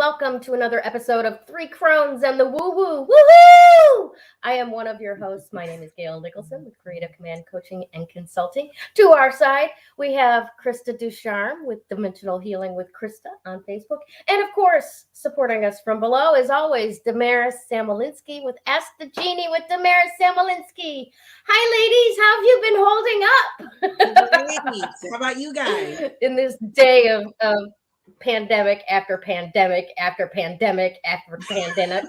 welcome to another episode of Three Crones and the Woo Woo. Woohoo! I am one of your hosts. My name is Gayle Nicholson with Creative Command Coaching and Consulting. To our side, we have Krista Ducharme with Dimensional Healing with Krista on Facebook. And of course, supporting us from below, as always, Damaris Samolinski with Ask the Genie with Damaris Samolinski. Hi, ladies. How have you been holding up? How about you guys? In this day of pandemic after pandemic after pandemic after pandemic.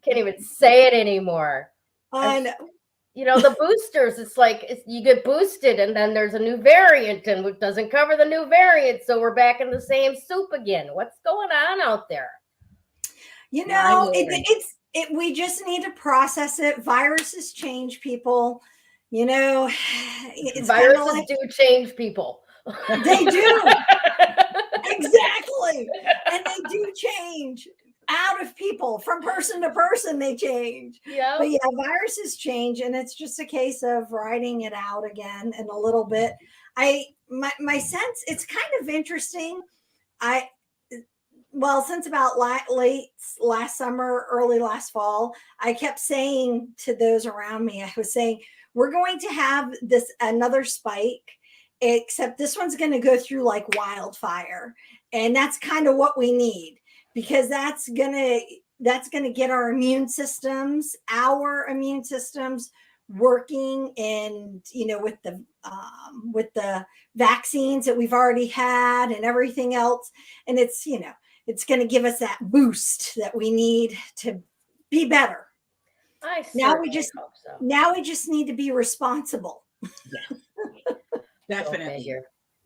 Can't even say it anymore. You know, the boosters, it's like you get boosted and then there's a new variant and it doesn't cover the new variant. So we're back in the same soup again. What's going on out there? You know, we just need to process it. Viruses change people. You know, viruses do change people. They do. Exactly. And they do change out of people from person to person. They change. Yeah. But yeah, viruses change. And it's just a case of writing it out again in a little bit. My sense, it's kind of interesting. Since about late last summer, early last fall, I kept saying to those around me, I was saying, we're going to have another spike, except this one's going to go through like wildfire. And that's kind of what we need, because that's going to get our immune systems working, and, you know, with the vaccines that we've already had and everything else. And it's, you know, it's going to give us that boost that we need to be better. Now we just need to be responsible. Yeah. Definitely.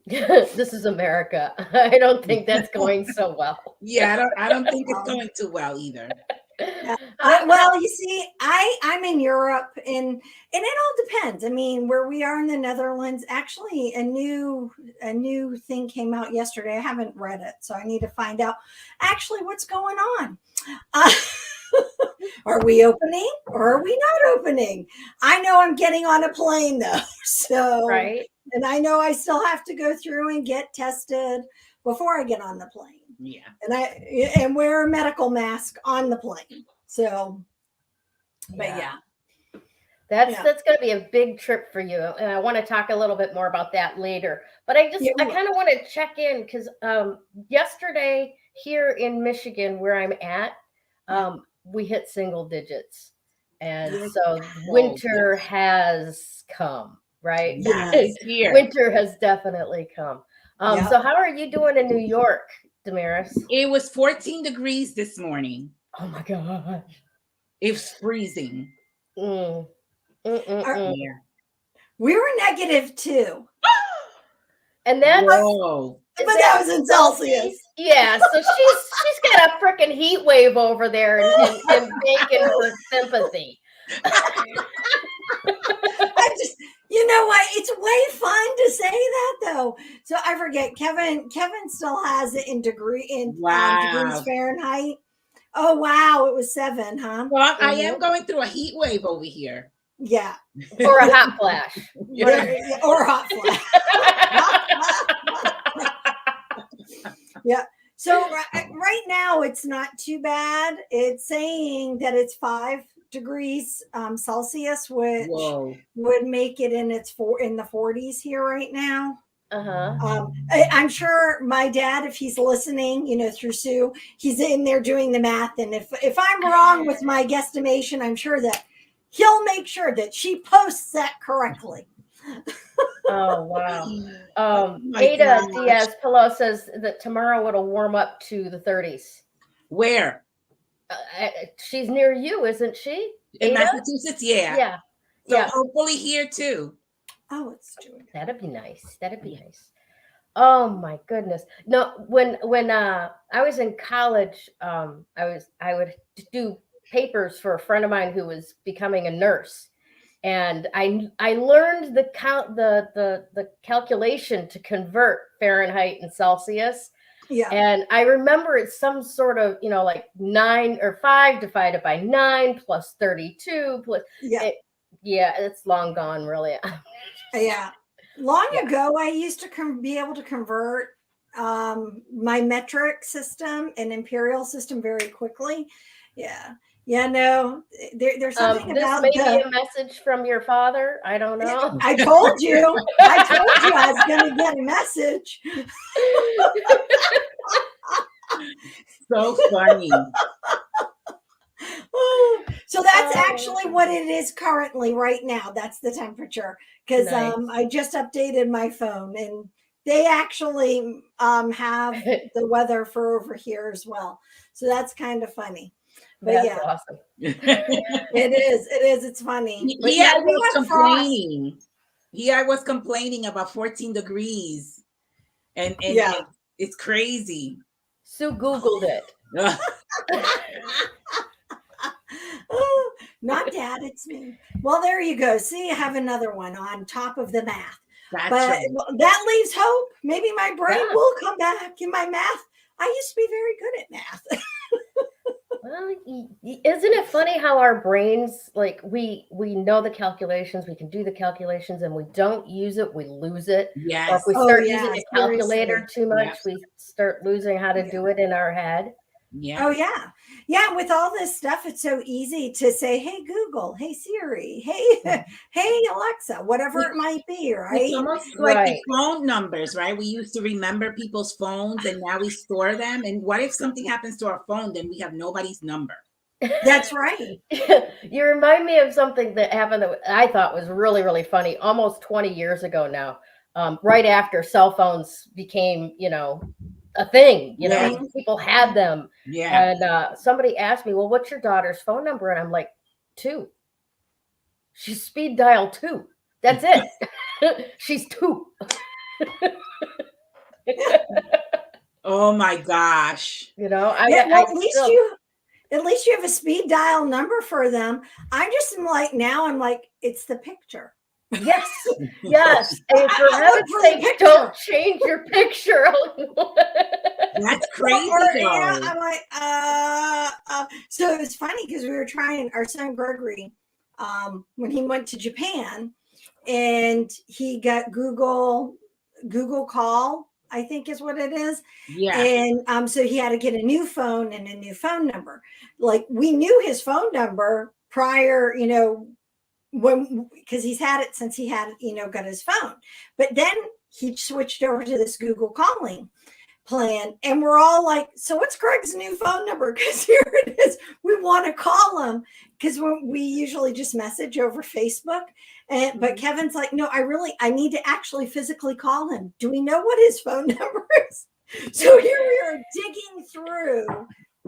This is America. I don't think that's going so well. Yeah, I don't think it's going too well either. Well, you see, I'm in Europe, and it all depends. I mean, where we are in the Netherlands, actually, a new thing came out yesterday. I haven't read it, so I need to find out actually what's going on. Are we opening or are we not opening? I know I'm getting on a plane though, so right. And I know I still have to go through and get tested before I get on the plane. Yeah. And wear a medical mask on the plane. So, but yeah. That's going to be a big trip for you. And I want to talk a little bit more about that later. But I kind of want to check in because yesterday here in Michigan, where I'm at, we hit single digits. And so winter has come, right? Yes, here. Winter has definitely come. So how are you doing in New York, Damaris? It was 14 degrees this morning. Oh my gosh. It was freezing. We were negative too. And that's but that was in Celsius. Yeah, so she's got a freaking heat wave over there and begging for sympathy. You know what? It's way fun to say that though. So I forget. Kevin still has it in degrees Fahrenheit. Oh wow, it was 7, huh? Well, I am going through a heat wave over here. Yeah, or a hot flash, or a hot flash. Yeah. So right now it's not too bad. It's saying that it's 5 degrees Celsius, which would make it in the 40s here right now. I'm sure my dad, if he's listening, you know, through Sue, he's in there doing the math. And if I'm wrong with my guesstimation, I'm sure that he'll make sure that she posts that correctly. Oh, wow. Ada Diaz-Pillow says that tomorrow it'll warm up to the 30s. Where? She's near you, isn't she? In Ada? Massachusetts, yeah. So hopefully here too. Oh, it's true. That'd be nice. Oh my goodness. No, when I was in college, I would do papers for a friend of mine who was becoming a nurse. And I learned the calculation to convert Fahrenheit and Celsius. Yeah. And I remember it's some sort of, you know, like 9 or 5 divided by 9 plus 32 plus. It's long gone, really. Yeah. Long ago, I used to be able to convert my metric system and imperial system very quickly. Yeah. Yeah, no, there's something about this may be a message from your father. I don't know. I told you I was going to get a message. So funny. So that's actually what it is currently right now. That's the temperature, because Nice. I just updated my phone, and they actually have the weather for over here as well. So that's kind of funny. But that's yeah, awesome. it is. It's funny. But I was complaining. I was complaining about 14 degrees, and yeah, it's crazy. Sue Googled it. Oh, not Dad, it's me. Well, there you go. See, you have another one on top of the math. That's but right. That leaves hope. Maybe my brain will come back in my math. I used to be very good at math. Well, isn't it funny how our brains, like we know the calculations, we can do the calculations, and we don't use it, we lose it. Yes. Or if we start using a calculator too much, we start losing how to do it in our head. Yeah. Oh yeah. Yeah. With all this stuff, it's so easy to say, hey, Google, hey, Siri, hey, Alexa, whatever it might be, right? It's almost like the phone numbers, right? We used to remember people's phones, and now we store them. And what if something happens to our phone, then we have nobody's number? That's right. You remind me of something that happened that I thought was really, really funny almost 20 years ago now, right after cell phones became, a thing, people had them. Yeah. And somebody asked me, well, what's your daughter's phone number? And I'm like, 2. She's speed dial 2. That's it. She's 2. Oh my gosh. At least you have a speed dial number for them. I'm like, it's the picture. Yes. And for heaven's sake, don't change your picture. That's crazy. I'm like, so it was funny because we were trying our son Gregory, when he went to Japan, and he got Google Call, I think is what it is. Yeah. And so he had to get a new phone and a new phone number. Like, we knew his phone number prior, because he's had it since he had, got his phone. But then he switched over to this Google calling plan, and we're all like, so what's Greg's new phone number? Because here it is. We want to call him, because we usually just message over Facebook. But Kevin's like, no, I need to actually physically call him. Do we know what his phone number is? So here we are digging through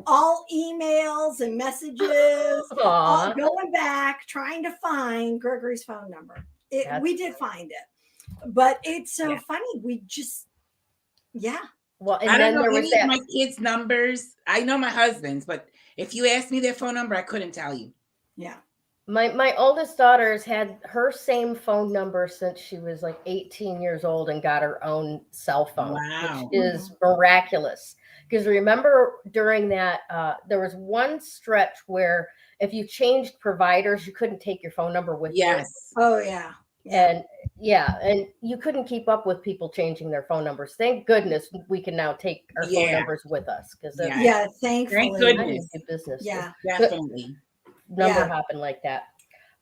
all emails and messages, all going back, trying to find Gregory's phone number. We did find it, but it's so funny. We just, Well, and I don't then know any of my kids' numbers. I know my husband's, but if you asked me their phone number, I couldn't tell you. Yeah. My oldest daughter's had her same phone number since she was like 18 years old and got her own cell phone, which is miraculous. Because remember, during that, there was one stretch where if you changed providers, you couldn't take your phone number with you. Oh, yeah. And you couldn't keep up with people changing their phone numbers. Thank goodness we can now take our phone numbers with us. Because thankfully. Thank goodness. Business. Yeah, definitely. Number hopping like that.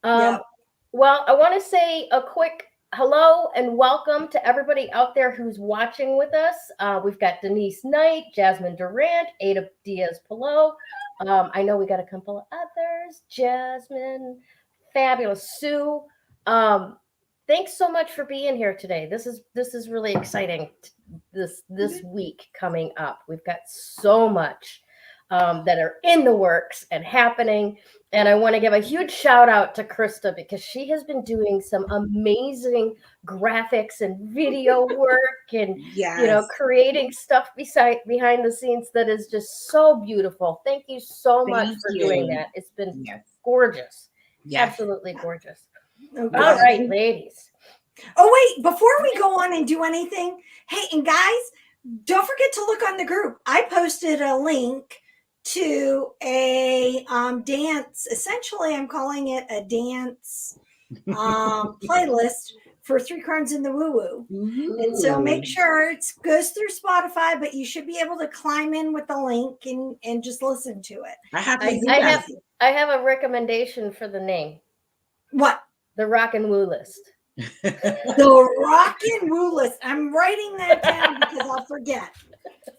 Well, I want to say a quick hello and welcome to everybody out there who's watching with us. We've got Denise Knight, Jasmine Durant, Ada Diaz-Pillow. I know we got a couple of others. Jasmine, fabulous. Sue. Thanks so much for being here today. This is really exciting. This week coming up, we've got so much that are in the works and happening. And I want to give a huge shout out to Krista, because she has been doing some amazing graphics and video work and creating stuff behind the scenes that is just so beautiful. Thank you so much for doing that. It's been gorgeous. Absolutely gorgeous. All right, ladies. Oh, wait, before we go on and do anything, hey, and guys, don't forget to look on the group. I posted a link to a dance. Essentially, I'm calling it a dance playlist for Three Crones in the Woo Woo. And so make sure it goes through Spotify, but you should be able to climb in with the link and just listen to it. I have a recommendation for the name. What? The Rock and Woo List. The Rock and Woo List. I'm writing that down because I'll forget.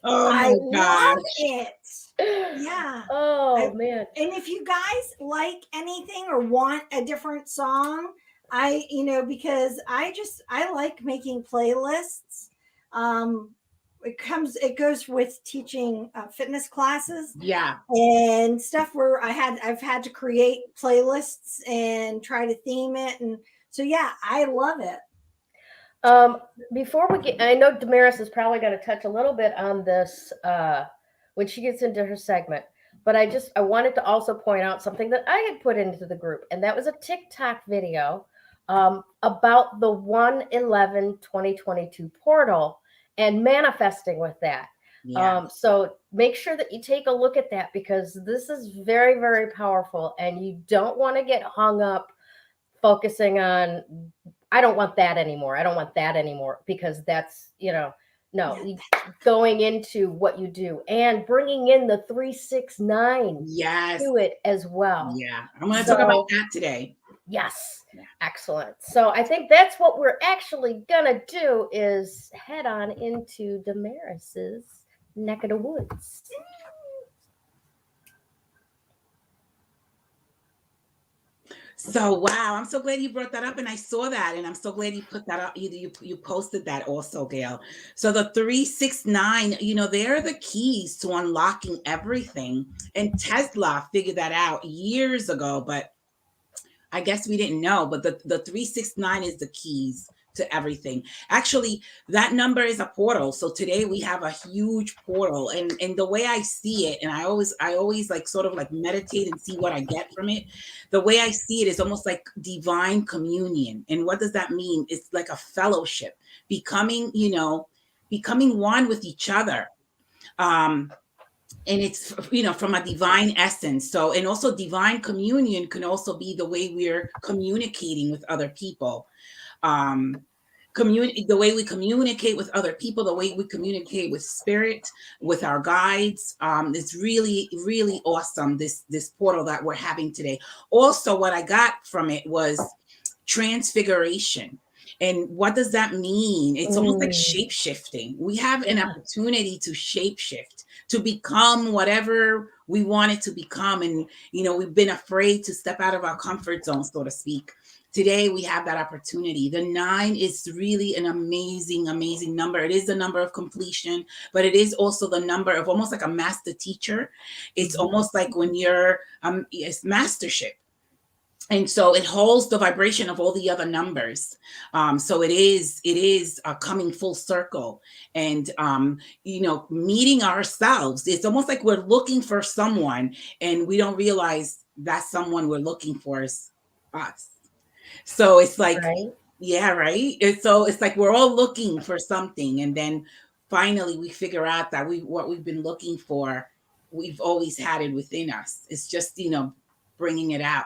Oh my love it. Yeah. Oh man. And if you guys like anything or want a different song, because I like making playlists. It goes with teaching fitness classes, and stuff where I've had to create playlists and try to theme it, and so I love it. Before we get, I know Damaris is probably going to touch a little bit on this when she gets into her segment, but I wanted to also point out something that I had put into the group, and that was a Tic Tac video about the 1/11/2022 portal and manifesting with that. So make sure that you take a look at that, because this is very, very powerful, and you don't want to get hung up focusing on, I don't want that anymore. I don't want that anymore, because that's, going into what you do and bringing in the 369 to it as well. Yeah. I'm going to talk about that today. Yes. Yeah. Excellent. So I think that's what we're actually going to do, is head on into Damaris's neck of the woods. So, wow, I'm so glad you brought that up, and I saw that, and I'm so glad you put that up. You posted that also, Gayle. So the 369, they're the keys to unlocking everything. And Tesla figured that out years ago, but I guess we didn't know. But the 369 is the keys to everything. Actually, that number is a portal. So today we have a huge portal, and the way I see it, and I always like sort of like meditate and see what I get from it. The way I see it is almost like divine communion. And what does that mean? It's like a fellowship, becoming one with each other. And it's, from a divine essence. So, and also divine communion can also be the way we're communicating with other people. The way we communicate with other people, the way we communicate with spirit, with our guides, is really, really awesome. This portal that we're having today. Also, what I got from it was transfiguration. And what does that mean? It's almost like shape-shifting. We have an opportunity to shape-shift, to become whatever we wanted to become. And, we've been afraid to step out of our comfort zone, so to speak. Today, we have that opportunity. The 9 is really an amazing, amazing number. It is the number of completion, but it is also the number of almost like a master teacher. It's almost like when you're, it's mastership. And so it holds the vibration of all the other numbers. So it is coming full circle, and, meeting ourselves. It's almost like we're looking for someone, and we don't realize that someone we're looking for is us. So it's like, right. And so it's like we're all looking for something, and then finally we figure out that what we've been looking for, we've always had it within us. It's just bringing it out.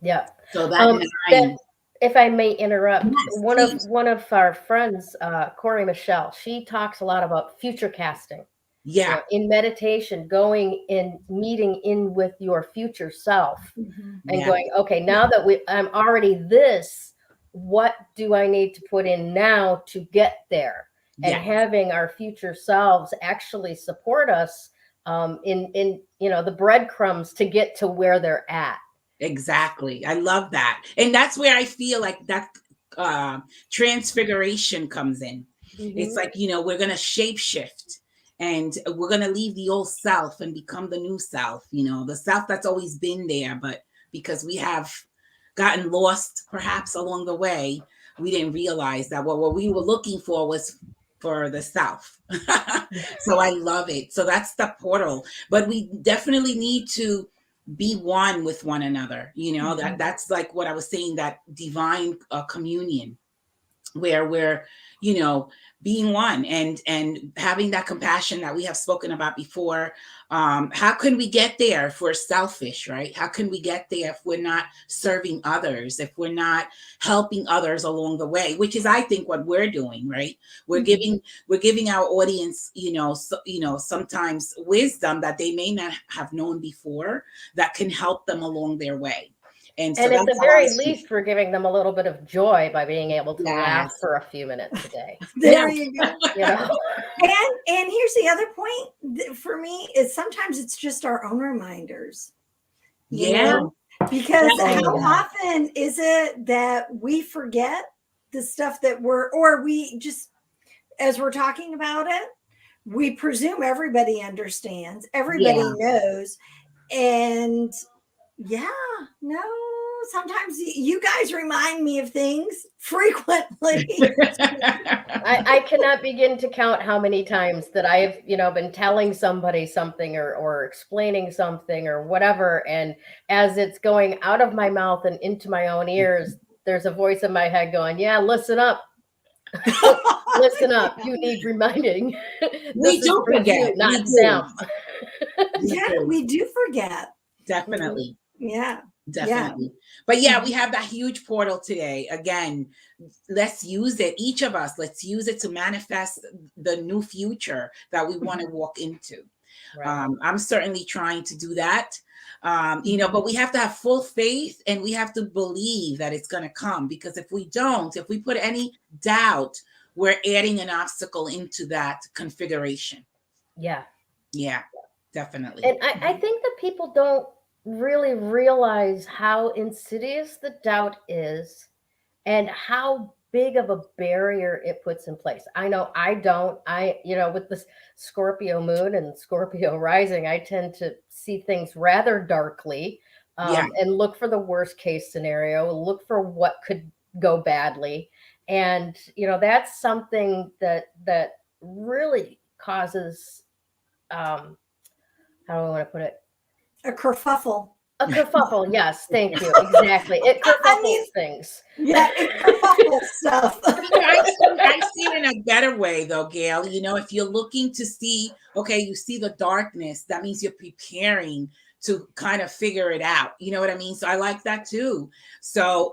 Yeah. So that if I may interrupt, yes, one of our friends, Corey Michelle, she talks a lot about future casting. Yeah. In meditation, going and meeting in with your future self, and going, okay, now that I'm already this, what do I need to put in now to get there? And having our future selves actually support us in the breadcrumbs to get to where they're at. Exactly. I love that. And that's where I feel like that transfiguration comes in. It's like, we're going to shape shift, and we're going to leave the old self and become the new self, the self that's always been there. But because we have gotten lost perhaps along the way, we didn't realize that what we were looking for was for the self. So I love it. So that's the portal. But we definitely need to be one with one another. That's like what I was saying, that divine communion. where we're, being one and having that compassion that we have spoken about before. How can we get there if we're selfish, right? How can we get there if we're not serving others, if we're not helping others along the way, which is, I think, what we're doing, right? We're giving our audience, sometimes wisdom that they may not have known before that can help them along their way. And so at the very least, we're giving them a little bit of joy by being able to laugh for a few minutes a day. There you go. And here's the other point for me is sometimes it's just our own reminders. Because how often is it that we forget the stuff that or we just, as we're talking about it, we presume everybody understands, everybody knows. And sometimes you guys remind me of things frequently. I cannot begin to count how many times that I've, been telling somebody something or explaining something or whatever. And as it's going out of my mouth and into my own ears, there's a voice in my head going, yeah, listen up. Listen up. You need reminding. We do forget. Not them. We do forget. Definitely. Yeah. Definitely. But we have that huge portal today. Again, let's use it. Each of us, let's use it to manifest the new future that we want to walk into. Right. I'm certainly trying to do that. But we have to have full faith and we have to believe that it's going to come, because if we put any doubt, we're adding an obstacle into that configuration. Yeah, definitely. And I think that people don't really realize how insidious the doubt is and how big of a barrier it puts in place. I know I don't. With the Scorpio moon and Scorpio rising, I tend to see things rather darkly and look for the worst case scenario, look for what could go badly. And, that's something that really causes, how do I want to put it? A kerfuffle. A kerfuffle, yes, thank you. Exactly. It kerfuffles things. Yeah, it kerfuffles stuff. I see it in a better way, though, Gayle. If you're looking to see, you see the darkness, that means you're preparing to kind of figure it out. You know what I mean? So I like that too. So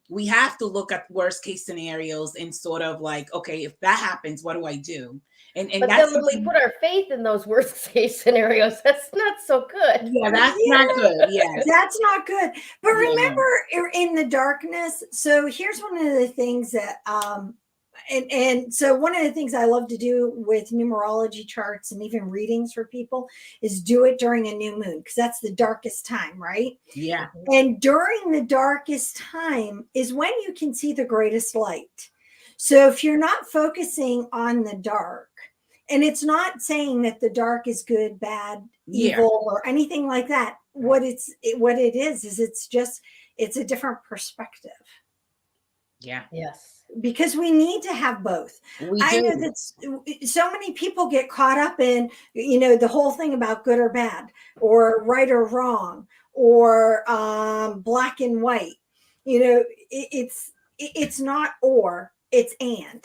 we have to look at worst case scenarios and sort of like, okay, if that happens, what do I do? But then when we put our faith in those worst case scenarios, that's not so good. Yeah, that's not good. Yeah, that's not good. But remember, in the darkness. So here's one of the things that, and so one of the things I love to do with numerology charts and even readings for people is do it during a new moon, because that's the darkest time, right? Yeah. And during the darkest time is when you can see the greatest light. So if you're not focusing on the dark, and it's not saying that the dark is good, bad, evil, or anything like that. What it is it's a different perspective. Yeah. Yes. Because we need to have both. I know that so many people get caught up in, the whole thing about good or bad, or right or wrong, or black and white. It's not or, it's and.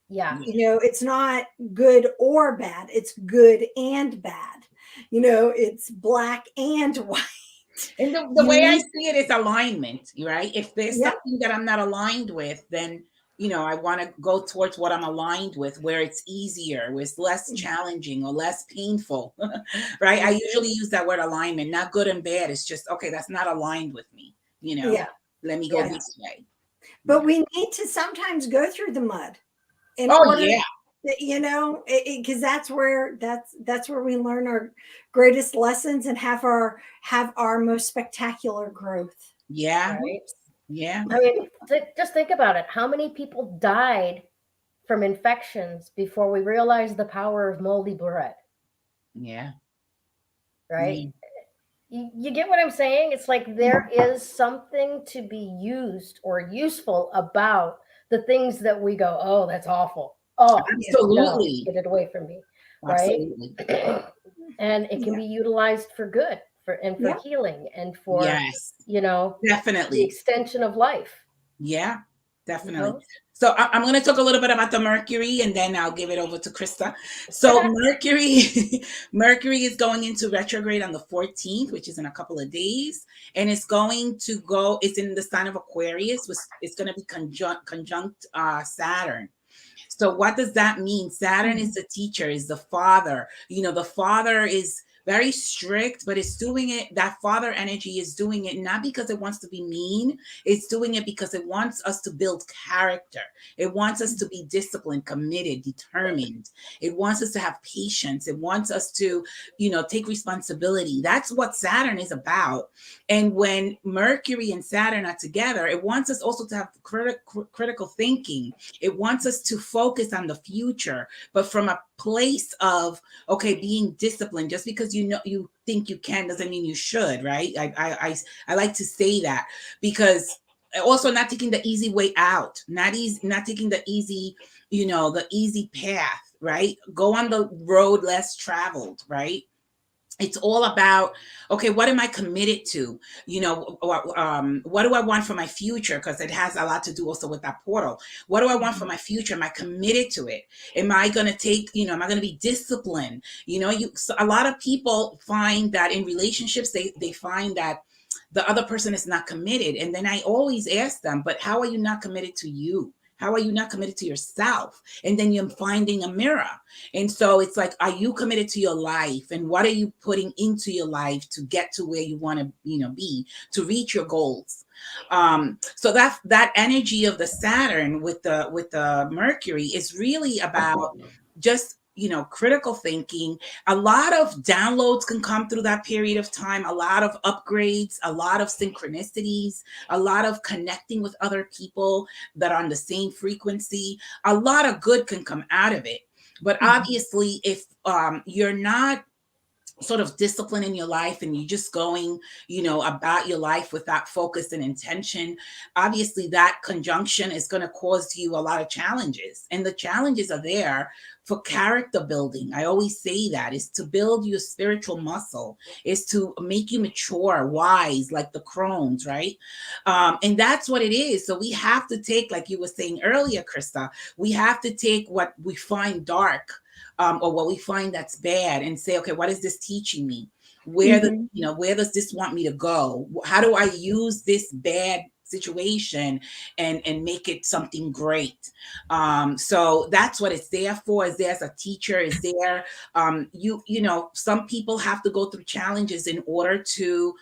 Yeah. It's not good or bad. It's good and bad. It's black and white. And the way I see it is alignment, right? If there's something that I'm not aligned with, then, I want to go towards what I'm aligned with, where it's easier, where it's less challenging or less painful, right? I usually use that word alignment, not good and bad. It's just, okay, that's not aligned with me. Let me go this way. But we need to sometimes go through the mud. Because that's where we learn our greatest lessons and have our most spectacular growth. Yeah. Right? Yeah. I mean, just think about it. How many people died from infections before we realized the power of moldy bread? Yeah. Right? You get what I'm saying? It's like there is something to be used or useful about the things that we go, oh, that's awful. Oh, absolutely. No, get it away from me. Right. And it can be utilized for good, for healing and for, definitely the extension of life. Yeah. Definitely. So I'm going to talk a little bit about the Mercury, and then I'll give it over to Krista. So Mercury is going into retrograde on the 14th, which is in a couple of days, and it's going to go. It's in the sign of Aquarius. It's going to be conjunct Saturn. So what does that mean? Saturn is the teacher, is the father. The father is very strict, but it's doing it. That father energy is doing it not because it wants to be mean. It's doing it because it wants us to build character. It wants us to be disciplined, committed, determined. It wants us to have patience. It wants us to, take responsibility. That's what Saturn is about. And when Mercury and Saturn are together, it wants us also to have critical thinking. It wants us to focus on the future, but from a place of, okay, being disciplined. Just because you think you can doesn't mean you should, right? I like to say that, because also not taking the easy way out, not taking the easy, the easy path, right? Go on the road less traveled, right? It's all about, okay, what am I committed to? What do I want for my future? Because it has a lot to do also with that portal. What do I want for my future? Am I committed to it? Am I going to take, am I going to be disciplined? So a lot of people find that in relationships, they find that the other person is not committed. And then I always ask them, but how are you not committed to you? How are you not committed to yourself? And then you're finding a mirror. And so it's like, are you committed to your life? And what are you putting into your life to get to where you want to, be, to reach your goals? So that energy of the Saturn with the Mercury is really about just, critical thinking. A lot of downloads can come through that period of time, a lot of upgrades, a lot of synchronicities, a lot of connecting with other people that are on the same frequency. A lot of good can come out of it. But obviously, if you're not sort of discipline in your life and you're just going, about your life without focus and intention, obviously that conjunction is going to cause you a lot of challenges. And the challenges are there for character building. I always say that is to build your spiritual muscle, is to make you mature, wise, like the Crones, right? And that's what it is. So we have to take, like you were saying earlier, Krista, we have to take what we find dark, or what we find that's bad, and say, okay, what is this teaching me? Where where does this want me to go? How do I use this bad situation and make it something great? So that's what it's there for. Is there as a teacher? Is there some people have to go through challenges in order to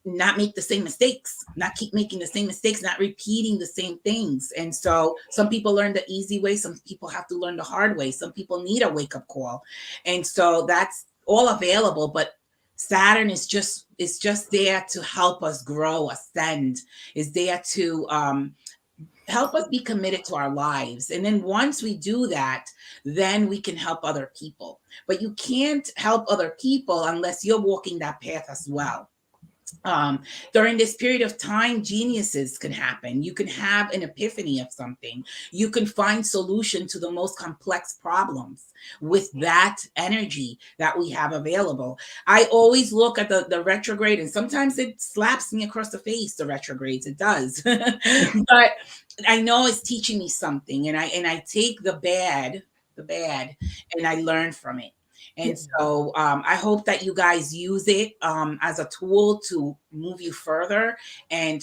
not make the same mistakes, not keep making the same mistakes, not repeating the same things. And so some people learn the easy way. Some people have to learn the hard way. Some people need a wake-up call. And so that's all available. But Saturn is just there to help us grow, ascend, is there to help us be committed to our lives. And then once we do that, then we can help other people. But you can't help other people unless you're walking that path as well. During this period of time, geniuses can happen. You can have an epiphany of something. You can find solution to the most complex problems with that energy that we have available. I always look at the retrograde, and sometimes it slaps me across the face, the retrogrades, it does. But I know it's teaching me something, and I take the bad, and I learn from it. And so I hope that you guys use it as a tool to move you further.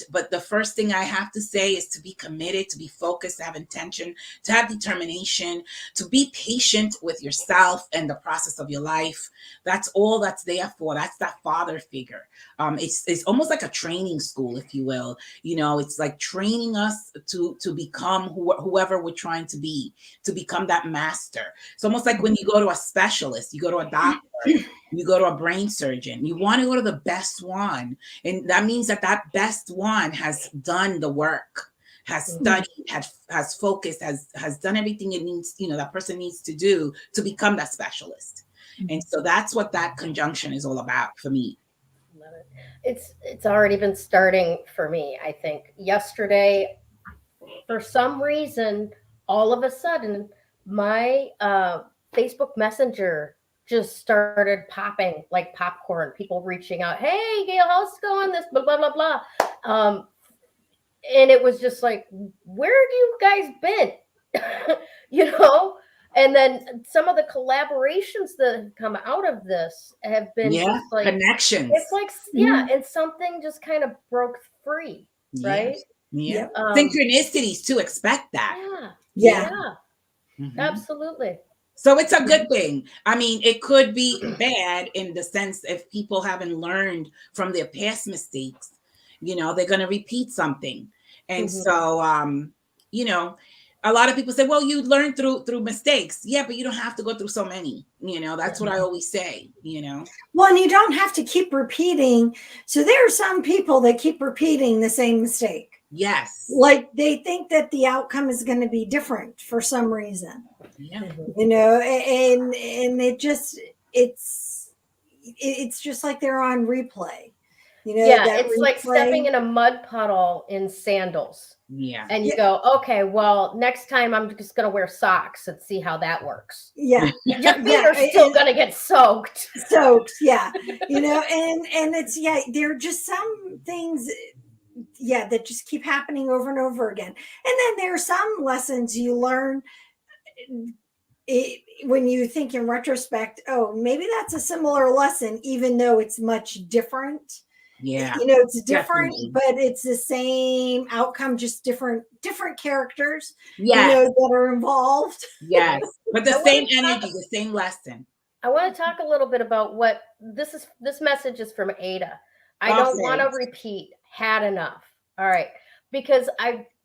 But the first thing I have to say is to be committed, to be focused, to have intention, to have determination, to be patient with yourself and the process of your life. That's all that's there for. That's that father figure. It's almost like a training school, if you will. It's like training us to become whoever we're trying to be, to become that master. It's almost like when you go to a specialist, you go to a doctor, you go to a brain surgeon, you want to go to the best one. And that means that best one has done the work, has studied, has focused, has done everything it needs, that person needs to do to become that specialist. And so that's what that conjunction is all about for me. Love it. It's already been starting for me. I think yesterday, for some reason, all of a sudden, my Facebook Messenger just started popping like popcorn. People reaching out, "Hey, Gayle, how's it going? This blah blah blah blah." and it was just like, where have you guys been? You know? And then some of the collaborations that have come out of this have been just like connections. It's like, and something just kind of broke free, right? Yeah. Synchronicities to expect that. Yeah. Absolutely. So it's a good thing. I mean, it could be bad in the sense if people haven't learned from their past mistakes, you know, they're going to repeat something. And so, you know, a lot of people say, well, you learn through mistakes. Yeah, but you don't have to go through so many. You know, that's what I always say, you know. Well, and you don't have to keep repeating. So there are some people that keep repeating the same mistake. Yes. Like they think that the outcome is going to be different for some reason. Yeah. You know, and it just, it's just like they're on replay. You know, it's like stepping in a mud puddle in sandals. Yeah. And you go, okay, well, next time I'm just going to wear socks and see how that works. Yeah. Your feet are still going to get soaked. Yeah. You know, and it's, there are just some things, that just keep happening over and over again. And then there are some lessons you learn when you think in retrospect, oh, maybe that's a similar lesson, even though it's much different. Yeah. You know, it's different, definitely. but it's the same outcome, just different characters, yes. you know, that are involved. Yes. But the same energy, the same lesson. I want to talk a little bit about what this message is from Ada. I don't want to repeat, had enough. All right. Because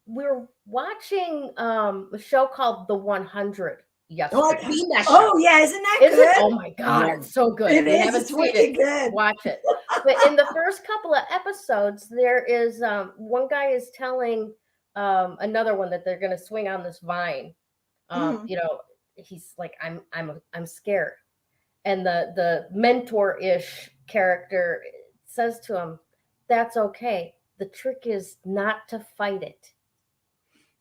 we were watching a show called The 100 yesterday. Oh, I've seen that show. Oh, yeah. Isn't that good? Oh, my God. It's so good. It is. Haven't It's seen really it. good. Watch it. But in the first couple of episodes, there is one guy is telling another one that they're going to swing on this vine. You know, he's like, I'm scared. And the mentor-ish character says to him, that's okay. The trick is not to fight it.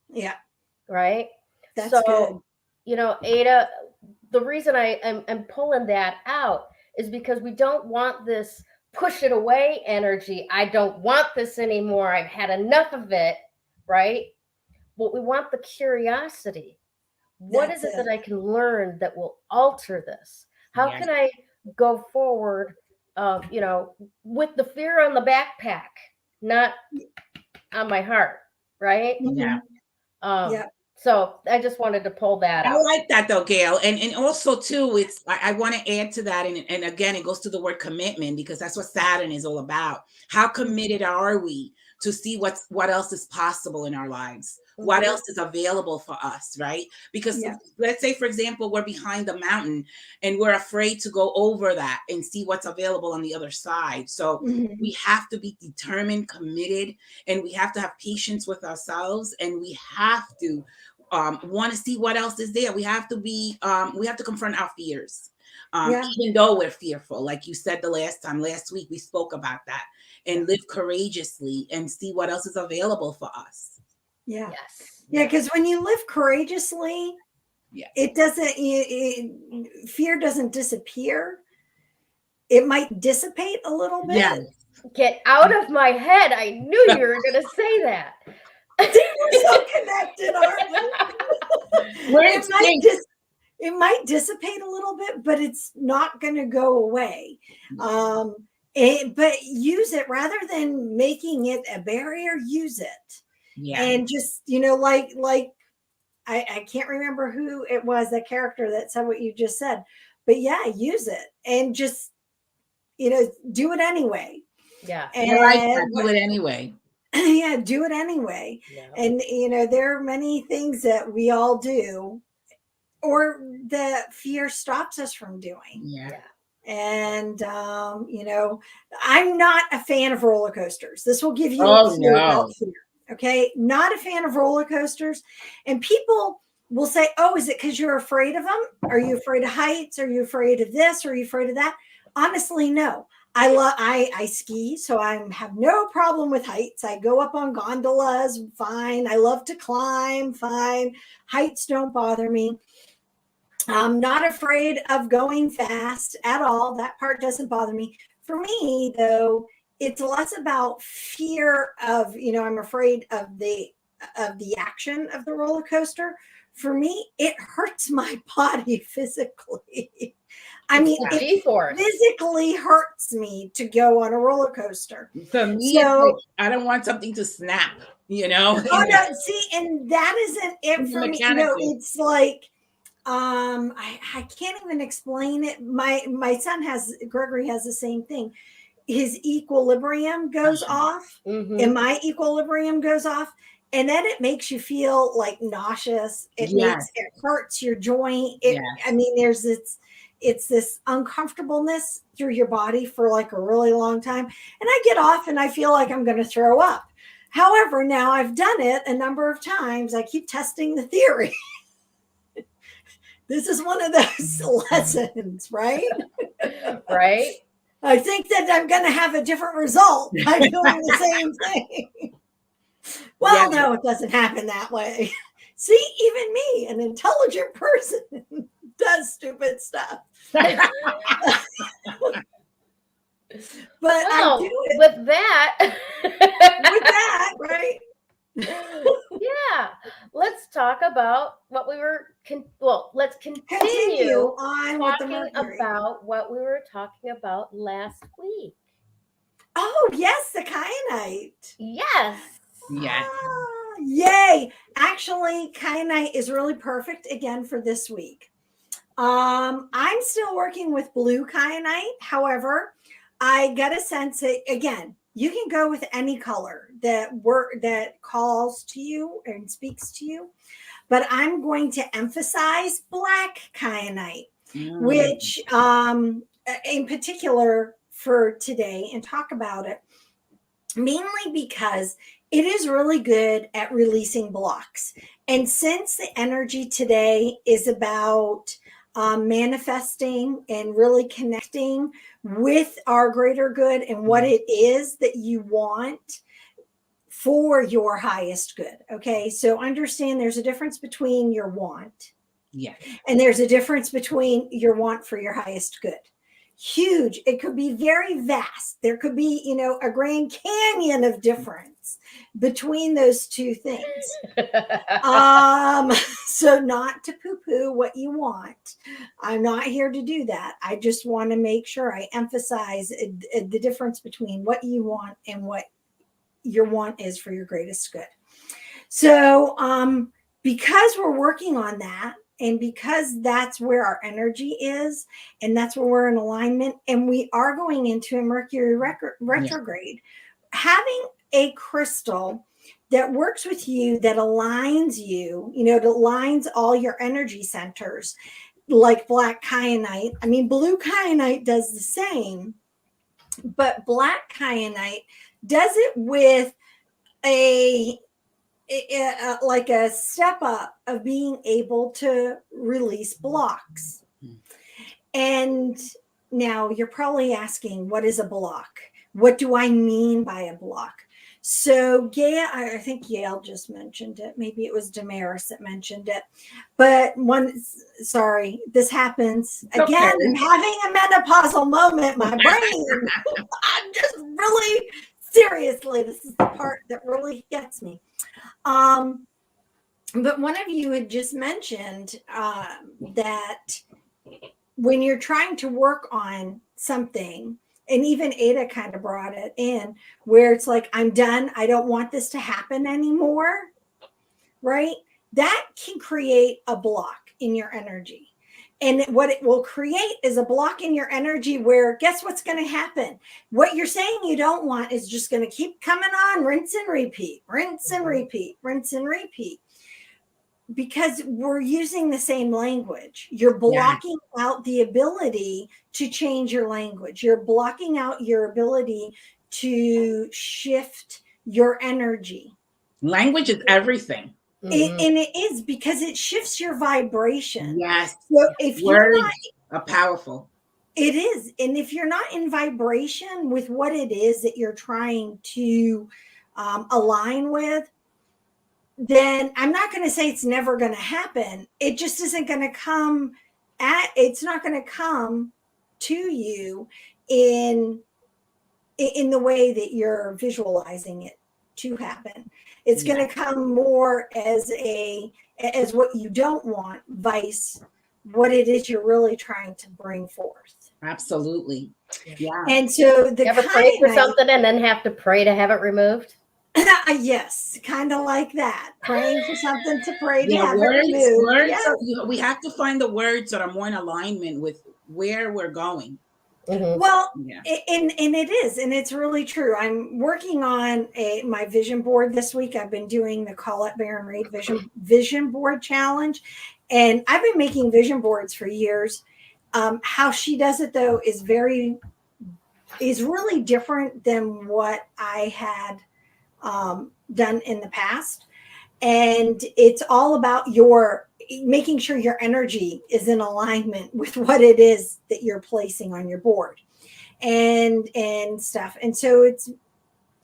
Yeah. Right? That's so, good. You know, Ada, the reason I'm pulling that out is because we don't want this push it away energy. I don't want this anymore. I've had enough of it. Right? But we want the curiosity. What is it that I can learn that will alter this? How can I go forward, you know, with the fear on the backpack, not on my heart, right? Yeah. So I just wanted to pull that out. I like that though, Gayle. And also too, it's I want to add to that. And again, it goes to the word commitment, because that's what Saturn is all about. How committed are we to see what else is possible in our lives? What else is available for us, right? Because let's say, for example, we're behind the mountain and we're afraid to go over that and see what's available on the other side. So we have to be determined, committed, and we have to have patience with ourselves, and we have to want to see what else is there. We have to be, we have to confront our fears. Even though we're fearful, like you said last week, we spoke about that, and live courageously and see what else is available for us. Yeah. Yeah. Because when you live courageously, it doesn't, fear doesn't disappear. It might dissipate a little bit. Yes. Get out of my head. I knew you were going to say that. We're so connected, aren't we? It might dissipate a little bit, but it's not going to go away. But use it rather than making it a barrier. Use it. Yeah. And just, you know, like I can't remember who it was, that character that said what you just said, but use it and just, you know, do it anyway. Yeah. And do it anyway. Yeah, do it anyway. Yeah. And, you know, there are many things that we all do, or the fear stops us from doing. Yeah. And, you know, I'm not a fan of roller coasters. This will give you a clue about fear. Okay. Not a fan of roller coasters. And people will say, oh, is it because you're afraid of them? Are you afraid of heights? Are you afraid of this? Are you afraid of that? Honestly, no. I ski, so I have no problem with heights. I go up on gondolas, fine. I love to climb, fine. Heights don't bother me. I'm not afraid of going fast at all. That part doesn't bother me. For me, though, it's less about fear of, I'm afraid of the action of the roller coaster. For me, it hurts my body physically. It physically hurts me to go on a roller coaster. For me, so, I don't want something to snap, Oh no, see, and that isn't it for me. It's like I can't even explain it. My son Gregory has the same thing. His equilibrium goes off, and my equilibrium goes off. And then it makes you feel like nauseous. It hurts your joint. There's it's this uncomfortableness through your body for like a really long time. And I get off and I feel like I'm going to throw up. However, now I've done it a number of times. I keep testing the theory. This is one of those lessons, right? Right. I think that I'm going to have a different result by doing the same thing. Well, no, it doesn't happen that way. See, even me, an intelligent person, does stupid stuff. But I do it with that. With that, right? Yeah. Let's talk about what we were. Let's continue on talking about what we were talking about last week. Oh, yes, the kyanite. Yes. Yes. Yay. Actually, kyanite is really perfect again for this week. I'm still working with blue kyanite. However, I got a sense that, again, you can go with any color that calls to you and speaks to you. But I'm going to emphasize black kyanite, which in particular for today, and talk about it, mainly because it is really good at releasing blocks. And since the energy today is about manifesting and really connecting with our greater good and what it is that you want for your highest good. Okay. So understand there's a difference between your want. Yeah. And there's a difference between your want for your highest good. Huge. It could be very vast. There could be, a Grand Canyon of difference between those two things. So not to poo-poo what you want. I'm not here to do that. I just want to make sure I emphasize the difference between what you want and what your want is for your greatest good. So because we're working on that, and because that's where our energy is, and that's where we're in alignment, and we are going into a Mercury retrograde, having a crystal that works with you, that aligns you, that aligns all your energy centers, like black kyanite. Blue kyanite does the same, but black kyanite does it with like a step up of being able to release blocks. And now you're probably asking, what is a block? What do I mean by a block? So Gayle, I think Gayle just mentioned it. Maybe it was Damaris that mentioned it. But this happens. Again, I'm having a menopausal moment. My brain, I'm just really, seriously, this is the part that really gets me. But one of you had just mentioned that when you're trying to work on something, and even Ada kind of brought it in, where it's like, I'm done. I don't want this to happen anymore, right? That can create a block in your energy. And what it will create is a block in your energy where, guess what's going to happen? What you're saying you don't want is just going to keep coming on, rinse and repeat, rinse and repeat, rinse and repeat. Because we're using the same language. You're blocking out the ability to change your language. You're blocking out your ability to shift your energy. Language is everything. And it is, because it shifts your vibration. Yes. So if words you're not, are powerful. It is. And if you're not in vibration with what it is that you're trying to align with, then I'm not going to say it's never going to happen. It just isn't going to come it's not going to come to you in in the way that you're visualizing it to happen. It's going to come more as what you don't want, vice what it is you're really trying to bring forth. Absolutely. Yeah. And so you ever pray for something and then have to pray to have it removed? Yes, kind of like that. Praying for something to pray to have words, it removed. Words Yes. we have to find the words that are more in alignment with where we're going. Mm-hmm. Well, and it is, and it's really true. I'm working on my vision board this week. I've been doing the Colette Baron Reid vision board challenge, and I've been making vision boards for years. How she does it though is really different than what I had done in the past, and it's all about making sure your energy is in alignment with what it is that you're placing on your board and stuff. And so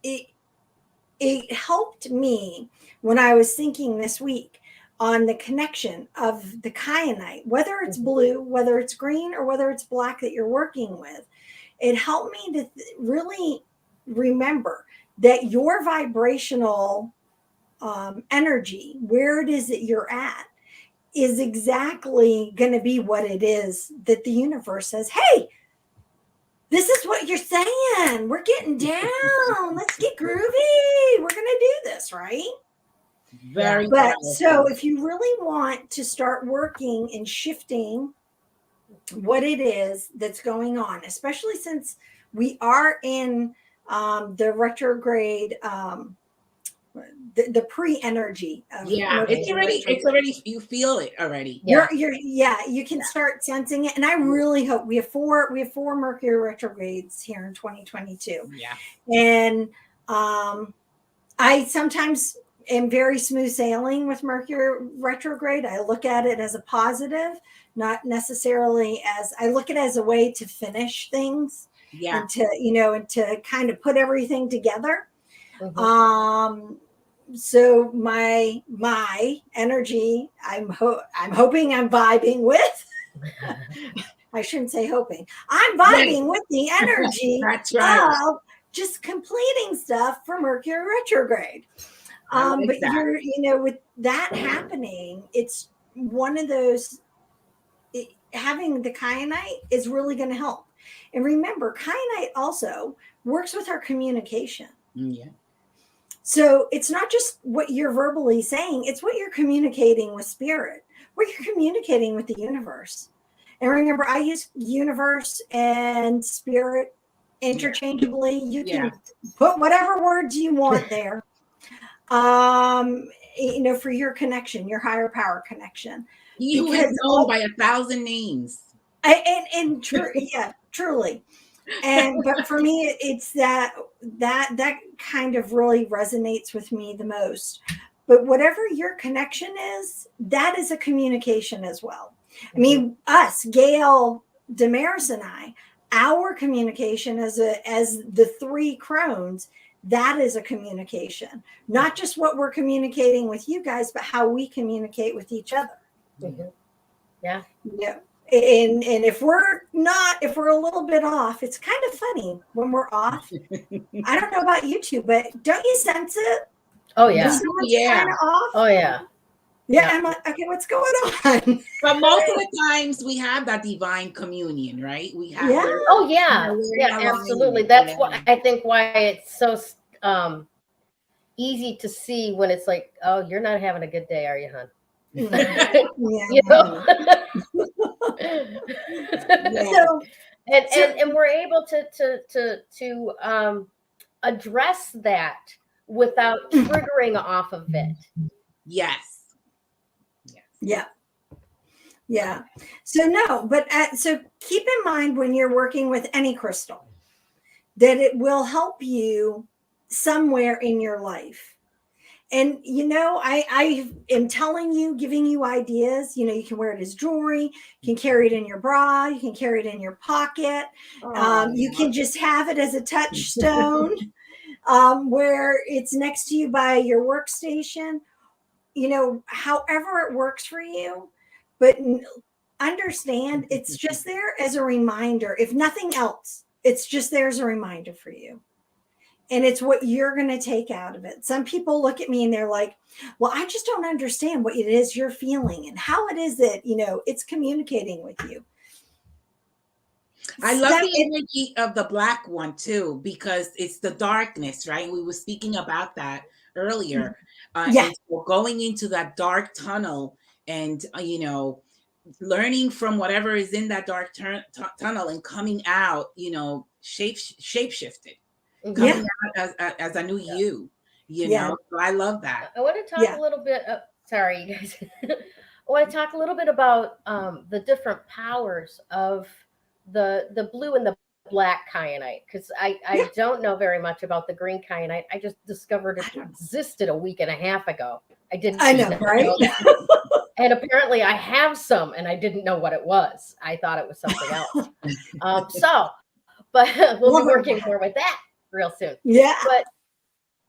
it helped me when I was thinking this week on the connection of the kyanite, whether it's blue, whether it's green, or whether it's black that you're working with. It helped me to really remember that your vibrational energy, where it is that you're at, is exactly going to be what it is that the universe says, hey, this is what you're saying. We're getting down. Let's get groovy. We're going to do this, right? Very But powerful. So if you really want to start working and shifting what it is that's going on, especially since we are in the retrograde, the pre-energy of it's already you feel it already. You can start sensing it, and I really hope we have four Mercury retrogrades here in 2022. And I sometimes am very smooth sailing with Mercury retrograde. I look at it as a positive, not necessarily as I look at it as a way to finish things and to kind of put everything together. So my energy, I'm hoping I'm vibing with. I shouldn't say hoping. I'm vibing with the energy of just completing stuff for Mercury retrograde. But you're, with that happening, it's one of those. Having the kyanite is really going to help. And remember, kyanite also works with our communication. So it's not just what you're verbally saying, it's what you're communicating with spirit, what you're communicating with the universe. And remember, I use universe and spirit interchangeably. You can put whatever words you want there, for your connection, your higher power connection. You are known by 1,000 names. And truly. But for me, it's that kind of really resonates with me the most. But whatever your connection is, that is a communication as well. I mean, us, Gayle, Damaris, and I, our communication as the three Crones, that is a communication. Not just what we're communicating with you guys, but how we communicate with each other. Yeah. And if we're a little bit off, it's kind of funny when we're off. I don't know about you two, but don't you sense it? Oh yeah. Kind of off? Oh yeah. Yeah. I'm like, okay, what's going on? But most of the times we have that divine communion, right? We have. Oh yeah. Yeah, absolutely. That's why I think why it's so easy to see when it's like, oh, you're not having a good day, are you, hon? You know? And we're able to address that without triggering off of it. Yeah. So keep in mind when you're working with any crystal that it will help you somewhere in your life. And, I am telling you, giving you ideas, you can wear it as jewelry, you can carry it in your bra, you can carry it in your pocket. You can just have it as a touchstone where it's next to you by your workstation, however it works for you. But understand it's just there as a reminder. If nothing else, it's just there as a reminder for you. And it's what you're going to take out of it. Some people look at me and they're like, well, I just don't understand what it is you're feeling and how it is that, it's communicating with you. I love the energy of the black one too, because it's the darkness, right? We were speaking about that earlier. And so going into that dark tunnel and, learning from whatever is in that dark tunnel and coming out, shape-shifted, coming out as a new you, know? So I love that. I want to talk a little bit, sorry, you guys. I want to talk a little bit about the different powers of the blue and the black kyanite, because I don't know very much about the green kyanite. I just discovered it existed a week and a half ago. I know, right? And apparently I have some and I didn't know what it was. I thought it was something else. But we'll be working more with that real soon. Yeah. But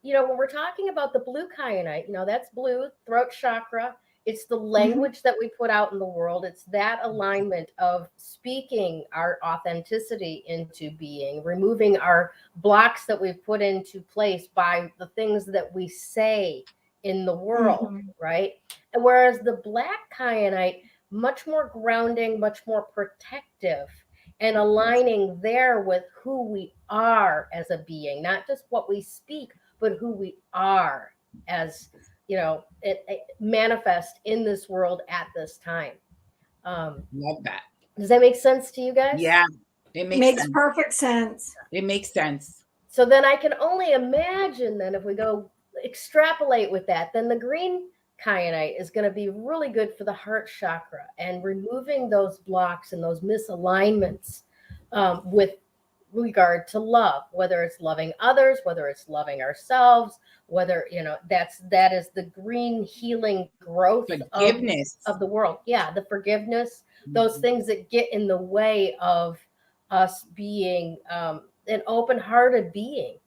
when we're talking about the blue kyanite, that's blue, throat chakra. It's the language that we put out in the world. It's that alignment of speaking our authenticity into being, removing our blocks that we've put into place by the things that we say in the world, right? And whereas the black kyanite, much more grounding, much more protective, and aligning there with who we are as a being, not just what we speak, but who we are as it manifest in this world at this time. Love that. Does that make sense to you guys? Yeah, it makes sense. Perfect sense. It makes sense. So then I can only imagine then if we go extrapolate with that, then the green kyanite is going to be really good for the heart chakra and removing those blocks and those misalignments with regard to love, whether it's loving others, whether it's loving ourselves, whether that is the green healing growth of the world. The forgiveness, those things that get in the way of us being an open-hearted being,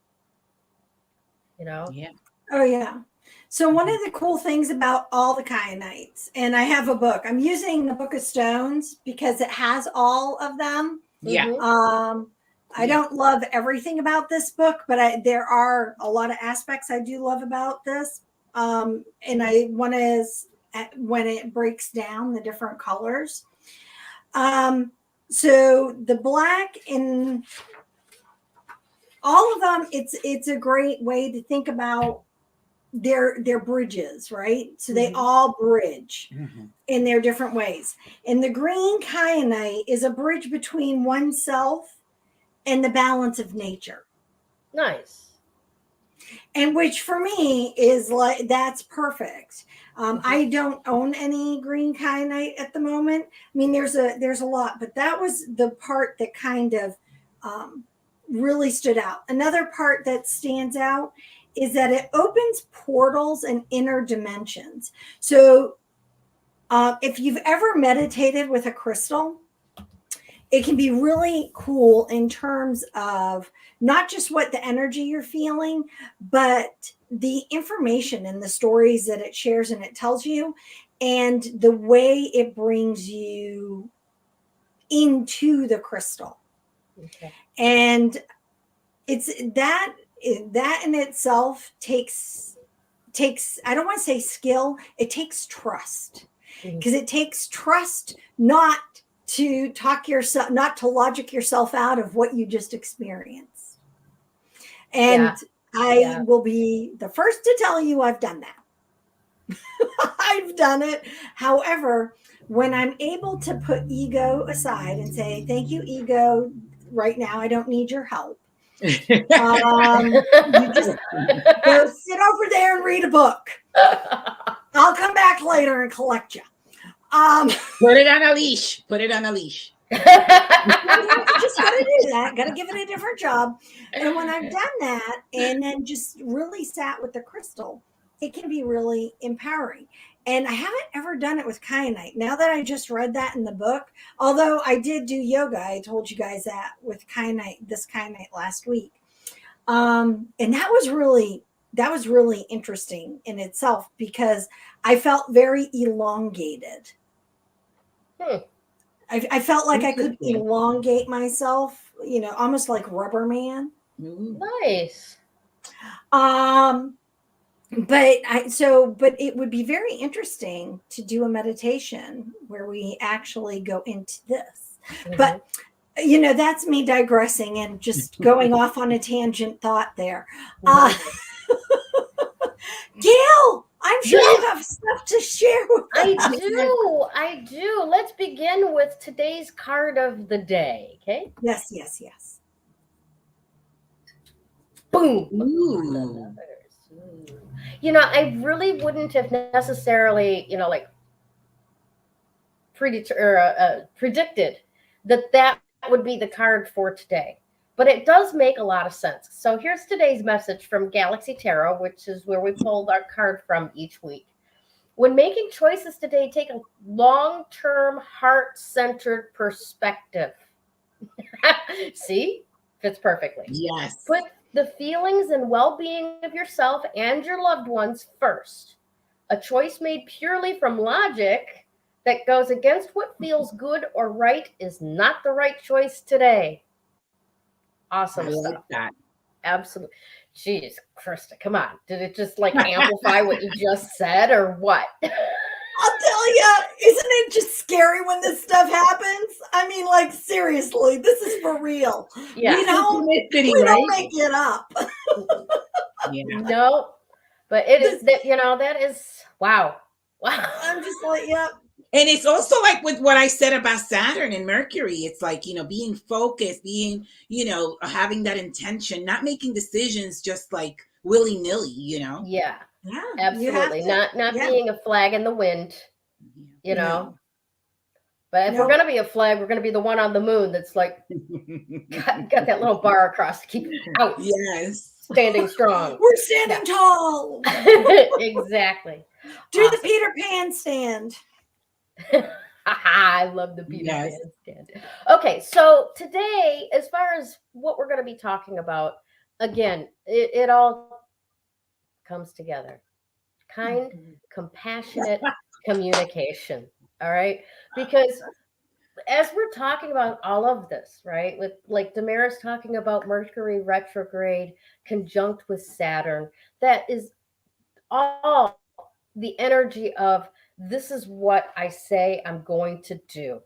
Oh yeah. So one of the cool things about all the kyanites, and I have a book, I'm using the Book of Stones because it has all of them. I don't love everything about this book, but there are a lot of aspects I do love about this. And one is when it breaks down the different colors. So the black in all of them, it's a great way to think about their bridges, right? So they all bridge in their different ways. And the green kyanite is a bridge between oneself and the balance of nature. Nice. And which for me is like, that's perfect. I don't own any green kyanite at the moment. I mean, there's a lot, but that was the part that kind of really stood out. Another part that stands out is that it opens portals and inner dimensions. So if you've ever meditated with a crystal, it can be really cool in terms of not just what the energy you're feeling, but the information and the stories that it shares and it tells you, and the way it brings you into the crystal. Okay. And it's that in itself takes, I don't want to say skill, it takes trust. Because it takes trust not to logic yourself out of what you just experienced. And I will be the first to tell you I've done that. I've done it. However, when I'm able to put ego aside and say, thank you, ego, right now I don't need your help. You just go sit over there and read a book. I'll come back later and collect you. Put it on a leash. Put it on a leash. Just gotta do that. Gotta give it a different job. And when I've done that and then just really sat with the crystal, it can be really empowering. And I haven't ever done it with kyanite. Now that I just read that in the book, although I did do yoga, I told you guys that with this kyanite last week. And that was really interesting in itself because I felt very elongated. I felt like I could elongate myself, almost like Rubber Man. Nice. But it would be very interesting to do a meditation where we actually go into this. Mm-hmm. But that's me digressing and just going off on a tangent thought there. Gayle, I'm sure you have stuff to share with us. I do. Let's begin with today's card of the day. Okay. Yes. Boom. Ooh. I really wouldn't have necessarily, predicted that would be the card for today. But it does make a lot of sense. So here's today's message from Galaxy Tarot, which is where we pulled our card from each week. When making choices today, take a long-term, heart-centered perspective. See? Fits perfectly. Yes. Put the feelings and well-being of yourself and your loved ones first. A choice made purely from logic that goes against what feels good or right is not the right choice today. Awesome I stuff. like that. Absolutely. Jeez, Krista, come on. Did it just amplify what you just said or what? I'll tell you, isn't it just scary when this stuff happens? I mean, seriously, this is for real. Yeah. We don't make it up. Yeah. No, but it is that, that is, wow. I'm just like, yeah. And it's also like with what I said about Saturn and Mercury, it's like, being focused, being, having that intention, not making decisions just willy-nilly, Yeah. Yeah, absolutely. Not being a flag in the wind, know. But if we're going to be a flag, we're going to be the one on the moon that's got that little bar across to keep it out. Yes. Standing strong. We're standing tall. Exactly. Do the Peter Pan stand. I love the Peter Pan stand. Okay, so today, as far as what we're going to be talking about, again, it all comes together. Kind, compassionate communication. All right, because as we're talking about all of this, right, with Damaris talking about Mercury retrograde conjunct with Saturn, that is all the energy of this is what I say I'm going to do.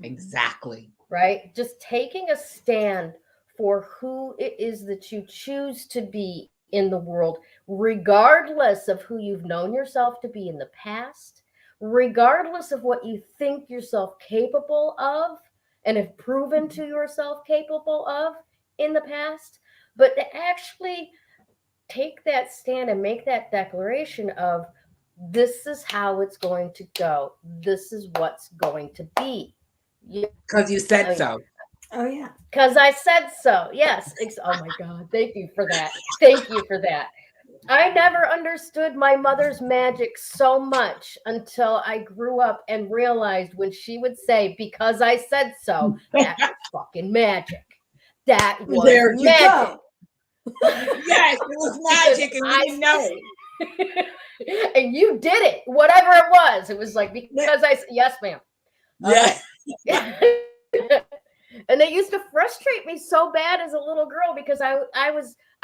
Exactly. Right? Just taking a stand for who it is that you choose to be in the world, regardless of who you've known yourself to be in the past, regardless of what you think yourself capable of and have proven to yourself capable of in the past, but to actually take that stand and make that declaration of this is how it's going to go. This is what's going to be. Because you said so. Oh, yeah. Because I said so. Yes. Oh, my God. Thank you for that. Thank you for that. I never understood my mother's magic so much until I grew up and realized when she would say, because I said so, that was fucking magic. That was magic. Yes, it was magic and I didn't know it. And you did it, whatever it was. It was because yes, ma'am. Yes. And it used to frustrate me so bad as a little girl because I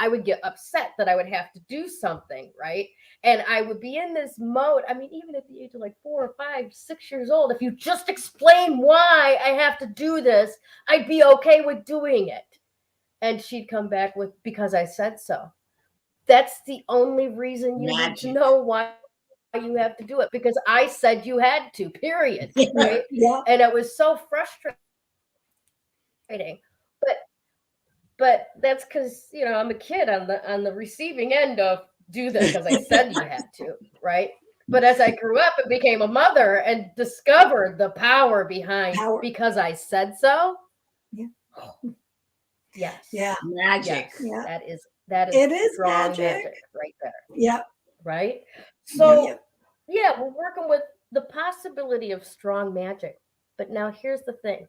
would get upset that I would have to do something, right? And I would be in this mode. I mean, even at the age of 4 or 5, 6 years old, if you just explain why I have to do this, I'd be okay with doing it. And she'd come back with, because I said so. That's the only reason you need to know why you have to do it, because I said you had to, period. Right? Yeah. And it was so frustrating. But that's because I'm a kid on the receiving end of do this because I said you had to, right? But as I grew up and became a mother and discovered the power behind because I said so. Yeah. Yes. Yeah. Magic. Yes. Yeah. That is it is strong magic right there. Yeah. Right? So yeah, we're working with the possibility of strong magic. But now here's the thing.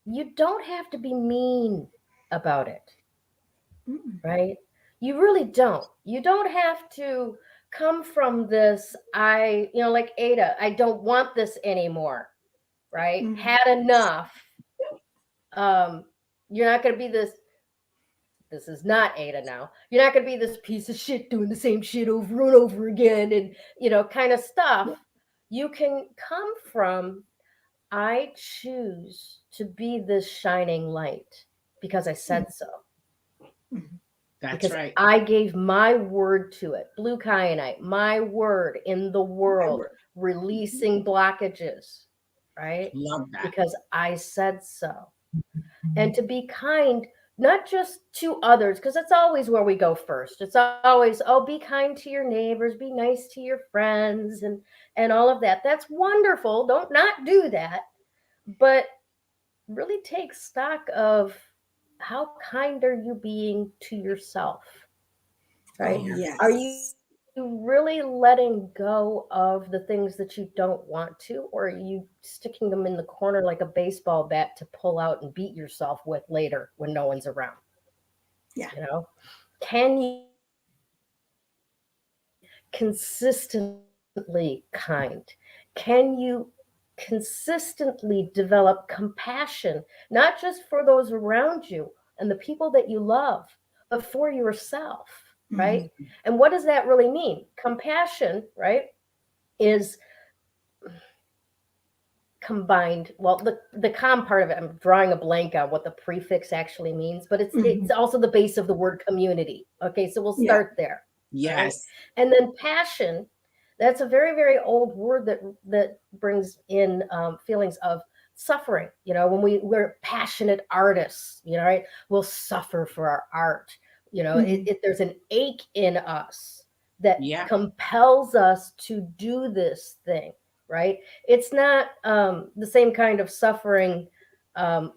You don't have to be mean about it. Right? You really don't. You don't have to come from this, like Ada, I don't want this anymore. Right? Had enough. You're not going to be this This is not Ada now. You're not going to be this piece of shit doing the same shit over and over again and, kind of stuff. Yeah. You can come from, I choose to be this shining light because I said so. That's because right. I gave my word to it. Blue kyanite, my word in the world, releasing blockages, right? Love that. Because I said so. And to be kind, not just to others, because that's always where we go first. It's always, be kind to your neighbors, be nice to your friends, and all of that. That's wonderful. Don't not do that. But really take stock of how kind are you being to yourself, right? Oh, yes. Are you really letting go of the things that you don't want to, or are you sticking them in the corner like a baseball bat to pull out and beat yourself with later when no one's around? Yeah. Can you consistently kind? Can you consistently develop compassion, not just for those around you and the people that you love, but for yourself, right? Mm-hmm. And what does that really mean? Compassion, right, is combined. Well, the com part of it, I'm drawing a blank on what the prefix actually means, but it's also the base of the word community. Okay, so we'll start there. Yes. Right? And then passion, that's a very, very old word that brings in feelings of suffering. When we're passionate artists, right? We'll suffer for our art. There's an ache in us that compels us to do this thing, right? It's not the same kind of suffering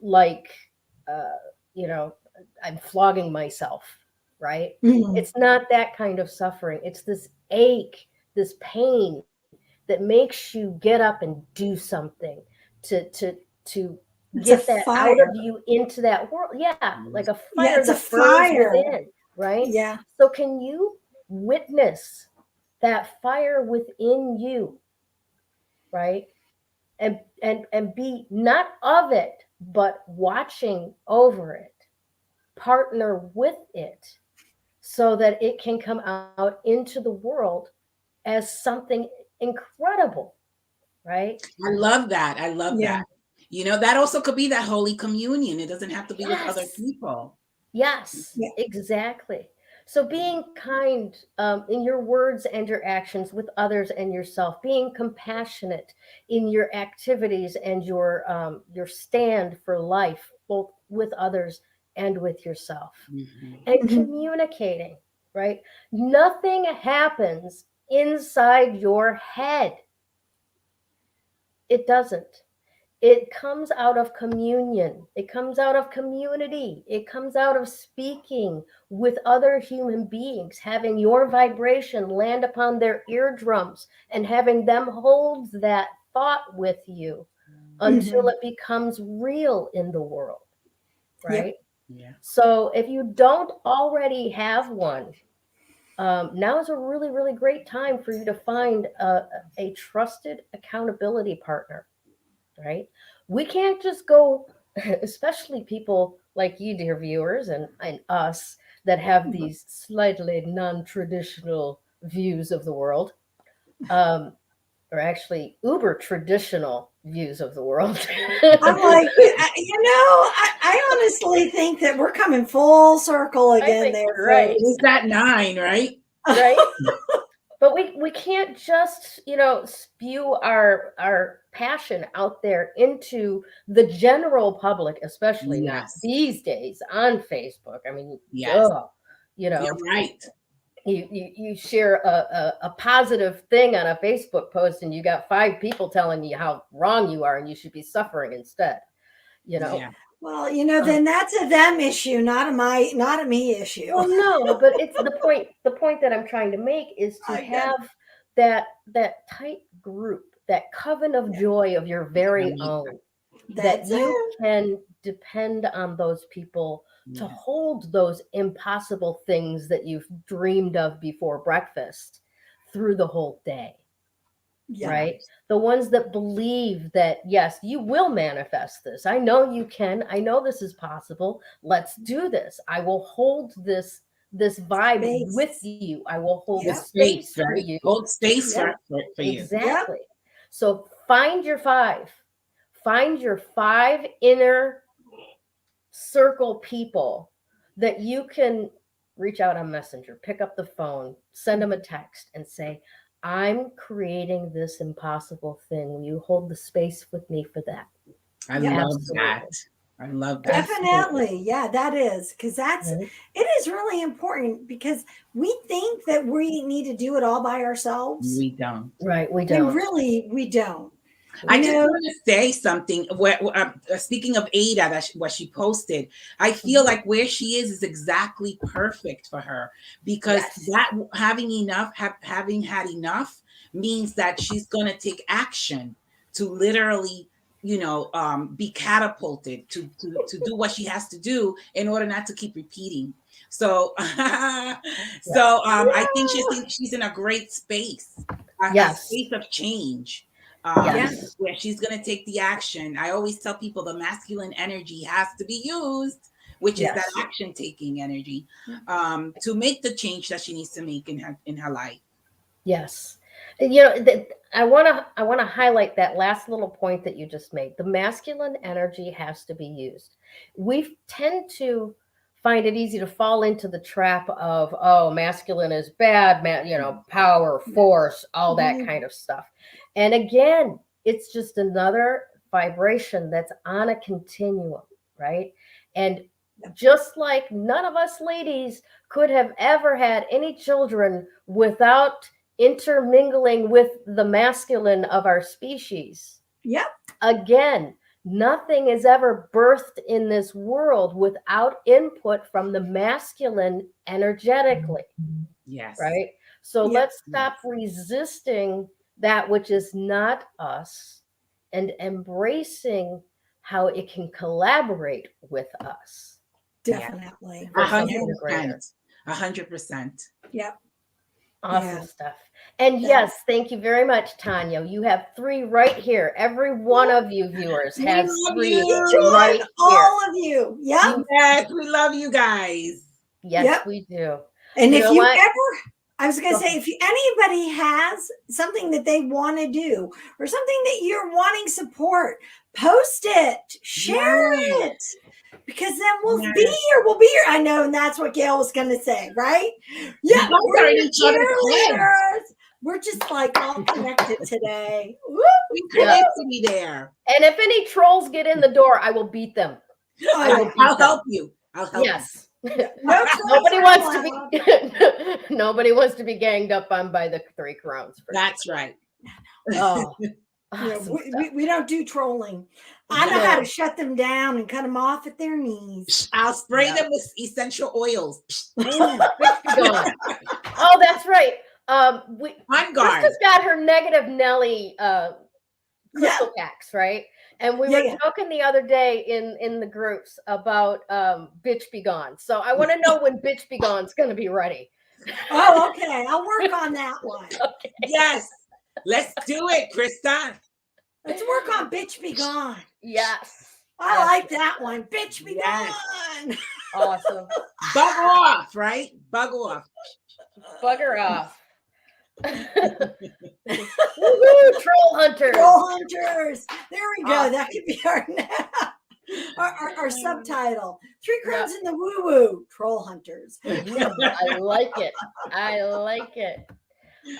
like, I'm flogging myself, right? It's not that kind of suffering. It's this ache, this pain that makes you get up and do something to get that fire out of you into that world. Yeah, like a fire. Yeah, it's that a fire within, right? Yeah. So can you witness that fire within you, right? And be not of it, but watching over it, partner with it, so that it can come out into the world as something incredible, right? I love that. I love that. That also could be that Holy Communion. It doesn't have to be with other people. Yes, exactly. So being kind in your words and your actions with others and yourself, being compassionate in your activities and your stand for life, both with others and with yourself, and communicating, right? Nothing happens inside your head. It doesn't. It comes out of communion. It comes out of community. It comes out of speaking with other human beings, having your vibration land upon their eardrums and having them hold that thought with you until it becomes real in the world, right? Yeah. So if you don't already have one, now is a really, really great time for you to find a trusted accountability partner. Right? We can't just go, especially people like you, dear viewers, and us that have these slightly non-traditional views of the world, or actually uber traditional views of the world. I'm like, I honestly think that we're coming full circle again there. Right. It's that 9, right? Right. But we can't just, spew our passion out there into the general public, especially not these days on Facebook. I mean, You're right. You share a positive thing on a Facebook post and you got 5 people telling you how wrong you are and you should be suffering instead, Yeah. Well, then that's a them issue, not a me issue. Well, no, but it's the point. The point that I'm trying to make is to have that tight group, that coven of joy of your very own, that you can depend on those people to hold those impossible things that you've dreamed of before breakfast through the whole day. right? The ones that believe that, yes, you will manifest this. I know you can. I know this is possible. Let's do this. I will hold this vibe with you. I will hold the space for you. Hold space for you. Exactly. So find your 5. Find your 5 inner circle people that you can reach out on Messenger, pick up the phone, send them a text and say, I'm creating this impossible thing. Will you hold the space with me for that? I love that. I love that. Definitely. Yeah, that is. Because it is really important, because we think that we need to do it all by ourselves. We don't. Right. We don't. We don't. I just want to say something. Speaking of Ada, what she posted, I feel like where she is exactly perfect for her, because that having had enough means that she's going to take action to literally, be catapulted to do what she has to do in order not to keep repeating. So, I think she's in a great space, a space of change. Where she's going to take the action. I always tell people the masculine energy has to be used, which is that action taking energy, to make the change that she needs to make in her life. Yes. I want to highlight that last little point that you just made. The masculine energy has to be used. We tend to find it easy to fall into the trap of, oh, masculine is bad, power, force, all that kind of stuff. And again, it's just another vibration that's on a continuum, right? And just like none of us ladies could have ever had any children without intermingling with the masculine of our species. Yep. Again, nothing is ever birthed in this world without input from the masculine energetically. Yes. Right? So let's stop resisting that which is not us and embracing how it can collaborate with us. Definitely. 100%. 100%. Yep. Awesome stuff. And yes, thank you very much, Tanya. You have 3 right here. Every one of you viewers has 3 right here. All of you. Yep. Yes, we love you guys. Yes, we do. And if you ever, I was going to say, if anybody has something that they want to do or something that you're wanting support, post it, share it. Because then we'll be here. We'll be here. I know, and that's what Gayle was going to say, right? Yeah, we're just like all connected today. We connect to be there. And if any trolls get in the door, I will beat them. I'll help you. Yes. Nobody wants to be ganged up on by the 3 Crones. That's right. Oh. We don't do trolling. I know how to shut them down and cut them off at their knees. I'll spray them with essential oils. Oh, that's right. Krista's got her negative Nelly crystal packs, right? And we were talking the other day in the groups about Bitch Be Gone. So I want to know when Bitch Be Gone's going to be ready. Oh, okay. I'll work on that one. Okay. Yes. Let's do it, Krista. Let's work on Bitch Be Gone. Yes. I like that one. Bitch Be Gone. Awesome. Bug off, right? Bug off. Bugger off. Woohoo, troll hunters. Troll hunters. There we go. That could be our subtitle. 3 Crones in the woo-woo. Troll hunters. I like it. I like it.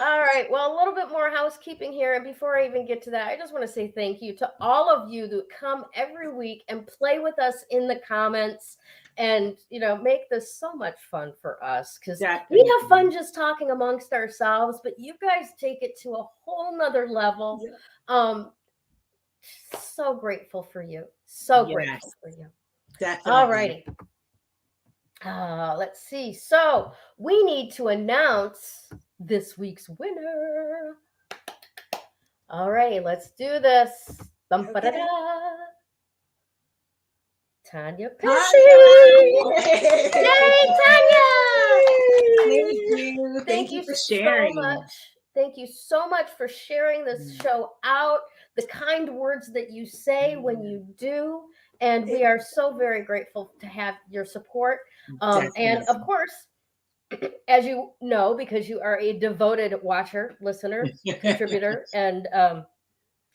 All right. Well, a little bit more housekeeping here. And before I even get to that, I just want to say thank you to all of you that come every week and play with us in the comments and, make this so much fun for us, because we have fun just talking amongst ourselves, but you guys take it to a whole nother level. So grateful for you. So grateful for you. Definitely. All righty. Let's see. So we need to announce this week's winner. All right, let's do this. Okay. Tanya Pesci. Yay, Tanya! Thank you. Thank you for sharing. So much. Thank you so much for sharing this show out, the kind words that you say when you do. And we are so very grateful to have your support. And of course, as you know, because you are a devoted watcher, listener, contributor, and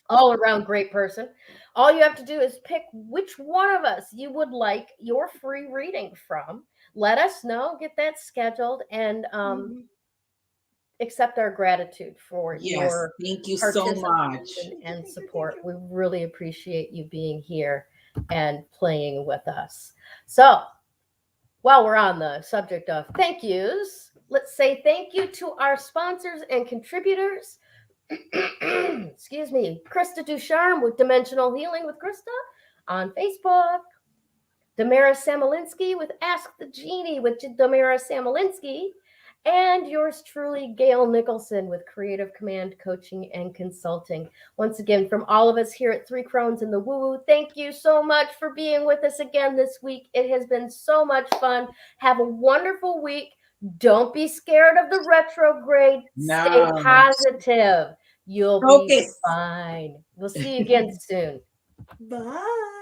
all around great person, all you have to do is pick which one of us you would like your free reading from. Let us know, get that scheduled, and accept our gratitude for your thank you so much and support. We really appreciate you being here and playing with us. So while we're on the subject of thank yous, let's say thank you to our sponsors and contributors. Excuse me, Krista Ducharme with Dimensional Healing with Krista on Facebook. Damaris Samolinski with Ask the Genie with Damaris Samolinski. And yours truly, Gayle Nicholson with Creative Command Coaching and Consulting. Once again, from all of us here at Three Crones in the Woo Woo, thank you so much for being with us again this week. It has been so much fun. Have a wonderful week. Don't be scared of the retrograde. Stay positive. You'll be fine. We'll see you again soon. Bye.